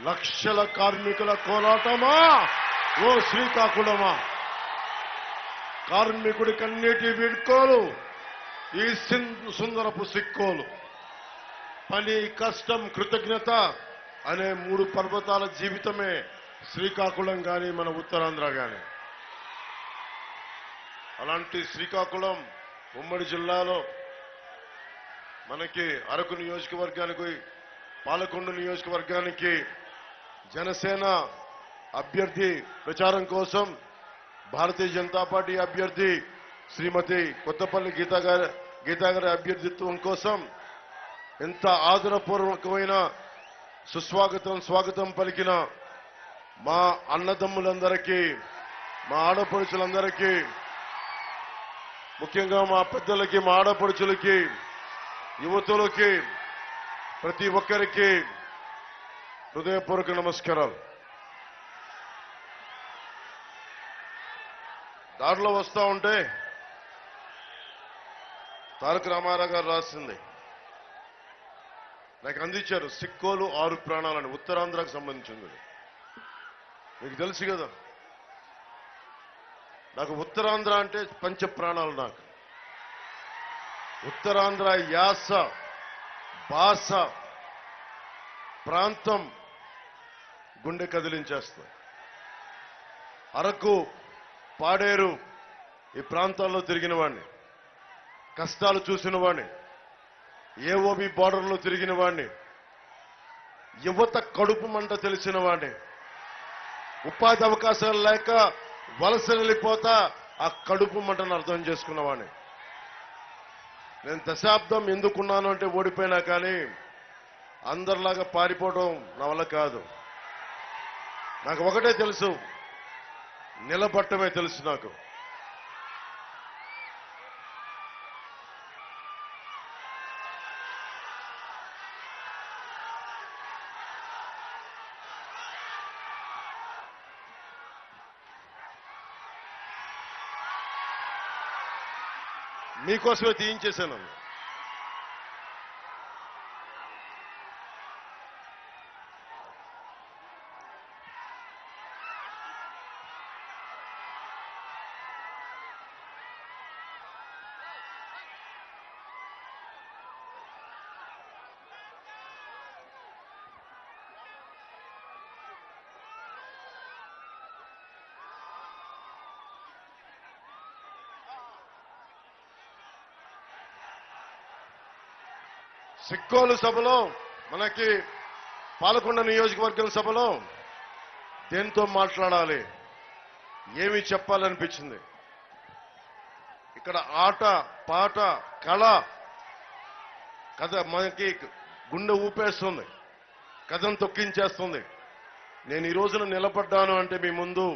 లక్షల కార్మికుల కోలాటమా ఓ శ్రీకాకుళమా. కార్మికుడి కన్నీటి వీడ్కోలు ఈ సుందరపు సిక్కోలు. పని, కష్టం, కృతజ్ఞత అనే 3 పర్వతాల జీవితమే శ్రీకాకుళం గాని మన ఉత్తరాంధ్ర గాని. అలాంటి శ్రీకాకుళం ఉమ్మడి జిల్లాలో మనకి అరకు నియోజకవర్గానికి, పాలకొండ నియోజకవర్గానికి జనసేన అభ్యర్థి ప్రచారం కోసం భారతీయ జనతా పార్టీ అభ్యర్థి శ్రీమతి కొత్తపల్లి గీతా గారి అభ్యర్థిత్వం కోసం ఎంత ఆదరపూర్వకమైన స్వాగతం పలికిన మా అన్నదమ్ములందరికీ, మా ఆడపడుచులందరికీ, ముఖ్యంగా మా పెద్దలకి, మా ఆడపడుచులకి, యువతులకి, ప్రతి ఒక్కరికి హృదయపూర్వక నమస్కారాలు. దారిలో వస్తా ఉంటే తారక రామారావు గారు రాసింది నాకు అందించారు. సిక్కోలు 6 ప్రాణాలని, ఉత్తరాంధ్రకు సంబంధించింది. మీకు తెలుసు కదా, నాకు ఉత్తరాంధ్ర అంటే పంచ ప్రాణాలు. నాకు ఉత్తరాంధ్ర యాస, భాష, ప్రాంతం గుండె కదిలించేస్తుంది. అరకు, పాడేరు ఈ ప్రాంతాల్లో తిరిగిన వాడిని, కష్టాలు చూసిన వాడిని, ఏఓబి బార్డర్లో తిరిగిన వాడిని, యువత కడుపు మంట తెలిసిన వాడిని, ఉపాధి అవకాశాలు లేక వలస వెళ్ళిపోతా ఆ కడుపు మంటను అర్థం చేసుకున్నవాడిని. నేను దశాబ్దం ఎందుకున్నాను అంటే ఓడిపోయినా కానీ అందరిలాగా పారిపోవడం నా వల్ల కాదు. నాకు ఒకటే తెలుసు, నిలబట్టమే తెలుసు. నాకు మీకోసమే తీయించేశాను. సిక్కోలు సభలో, మనకి పాలకొండ నియోజకవర్గం సభలో దేంతో మాట్లాడాలి, ఏమి చెప్పాలనిపించింది. ఇక్కడ ఆట, పాట, కళ, కథ మనకి గుండె ఊపేస్తుంది, కథను తొక్కించేస్తుంది. నేను ఈ రోజున నిలబడ్డాను అంటే మీ ముందు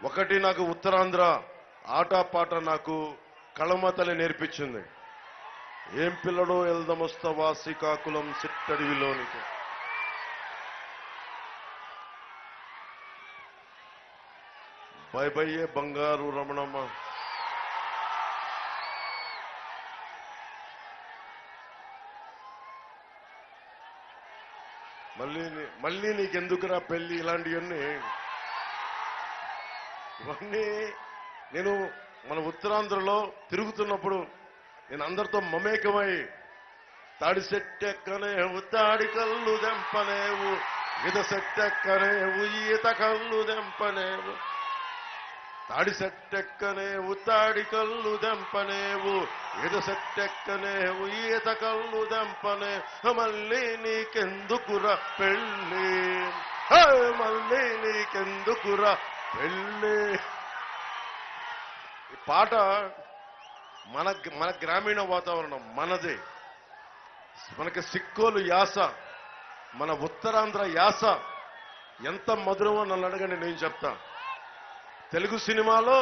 ఒకటి, నాకు ఉత్తరాంధ్ర ఆట పాట నాకు కళమతలే నేర్పించింది. ఏం పిల్లడో ఎల్దమొస్తవా శ్రీకాకుళం సిట్టడివిలోనికి. బై బయ్యే బంగారు రమణమ్మ. మళ్ళీ నీకెందుకురా పెళ్లి, ఇలాంటివన్నీ నేను మన ఉత్తరాంధ్రలో తిరుగుతున్నప్పుడు నేను అందరితో మమేకమై, తాడి సెట్టెక్కనేవు తాడి కళ్ళు దెంపనేవు, ఈత సెట్టెక్కనేవు ఈత కళ్ళు దెంపనేవు, తాడి సెట్టెక్కనేవు తాడి కళ్ళు దెంపనేవు, ఈత సెట్టెక్కనేవు ఈత కళ్ళు దెంపనే, మళ్ళీ నీకెందుకురా పెళ్ళి, మళ్ళీ నీకెందుకురా పెళ్ళి. ఈ పాట మన గ్రామీణ వాతావరణం మనదే. మనకి సిక్కోలు యాస, మన ఉత్తరాంధ్ర యాస ఎంత మధురమో నన్ను అడగండి, నేను చెప్తా. తెలుగు సినిమాలో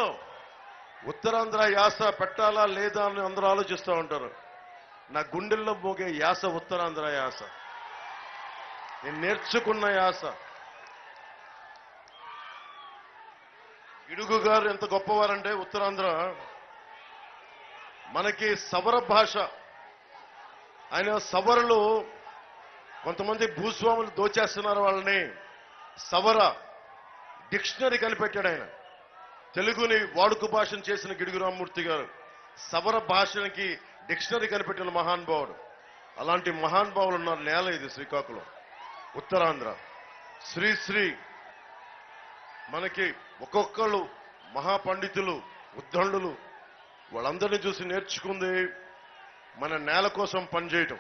ఉత్తరాంధ్ర యాస పెట్టాలా లేదా అని అందరూ ఆలోచిస్తూ ఉంటారు. నా గుండెల్లో మోగే యాస ఉత్తరాంధ్ర యాస, నేను నేర్చుకున్న యాస. గిడుగు గారు ఎంత గొప్పవారంటే, ఉత్తరాంధ్ర మనకి సవర భాష. ఆయన సవరలు కొంతమంది భూస్వాములు దోచేస్తున్నారు వాళ్ళని. సవర డిక్షనరీ కనిపెట్టాడు ఆయన. తెలుగుని వాడుక భాషను చేసిన గిడుగు రామ్మూర్తి గారు సవర భాషకి డిక్షనరీ కనిపెట్టిన మహానుభావుడు. అలాంటి మహానుభావులు ఉన్న నేల ఇది శ్రీకాకుళం, ఉత్తరాంధ్ర. శ్రీ మనకి ఒక్కొక్కళ్ళు మహాపండితులు, ఉద్దండులు, వాళ్ళందరినీ చూసి నేర్చుకుంది మన నేల కోసం పనిచేయటం.